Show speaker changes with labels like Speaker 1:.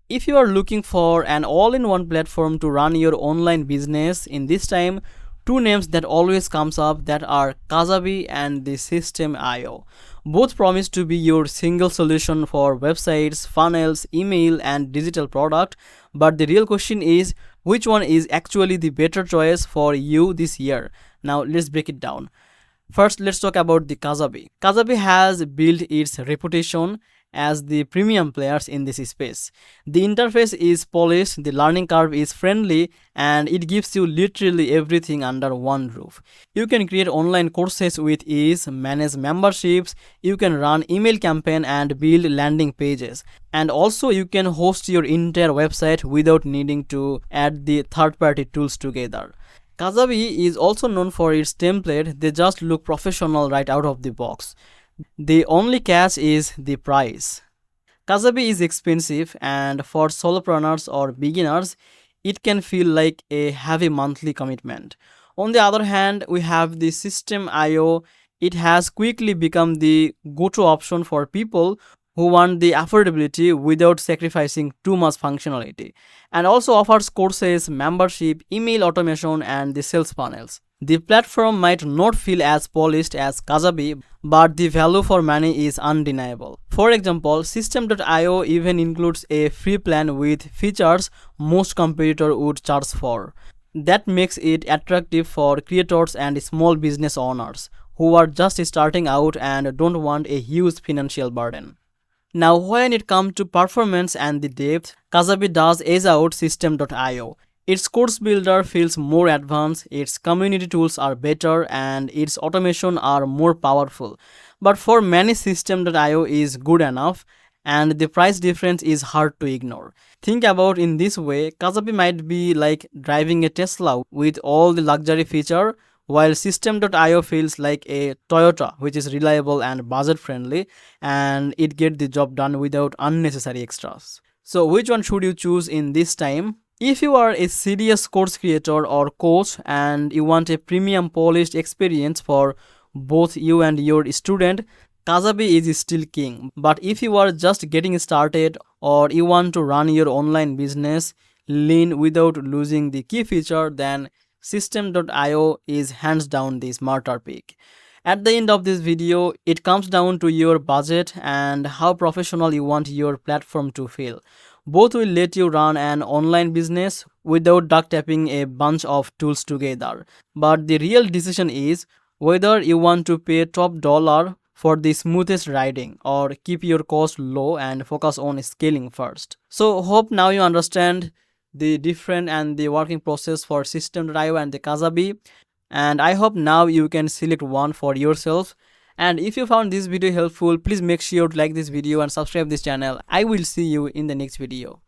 Speaker 1: If you are looking for an all-in-one platform to run your online business in this time, two names that always comes up that are Kajabi and the System.io. Both promise to be your single solution for websites, funnels, email and digital product, but the real question is which one is actually the better choice for you this year? Now let's break it down. First, let's talk about the Kajabi. Kajabi has built its reputation as the premium players in this space. The interface is polished, the learning curve is friendly, and it gives you literally everything under one roof. You can create online courses with ease, manage memberships, you can run email campaign and build landing pages. And also you can host your entire website without needing to add the third-party tools together. Kajabi is also known for its template, they just look professional right out of the box. The only catch is the price. Kajabi is expensive and for solopreneurs or beginners, it can feel like a heavy monthly commitment. On the other hand, we have the System.io. It has quickly become the go-to option for people who want the affordability without sacrificing too much functionality, and also offers courses, membership, email automation, and the sales funnels. The platform might not feel as polished as Kajabi, but the value for money is undeniable. For example, System.io even includes a free plan with features most competitors would charge for. That makes it attractive for creators and small business owners who are just starting out and don't want a huge financial burden. Now, when it comes to performance and the depth, Kajabi does edge out System.io. Its course builder feels more advanced, its community tools are better, and its automation are more powerful. But for many, System.io is good enough, and the price difference is hard to ignore. Think about in this way, Kajabi might be like driving a Tesla with all the luxury feature, while System.io feels like a Toyota, which is reliable and budget friendly, and it gets the job done without unnecessary extras. So which one should you choose in this time? If you are a serious course creator or coach and you want a premium polished experience for both you and your student, Kajabi is still king. But if you are just getting started or you want to run your online business lean without losing the key feature, then System.io is hands down the smarter pick. At the end of this video, it comes down to your budget and how professional you want your platform to feel. Both will let you run an online business without duct taping a bunch of tools together. But the real decision is whether you want to pay top dollar for the smoothest riding or keep your cost low and focus on scaling first. So hope now you understand the different and the working process for System.io and the Kajabi, and I hope now you can select one for yourself. And if you found this video helpful, please make sure to like this video and subscribe this channel. I will see you in the next video.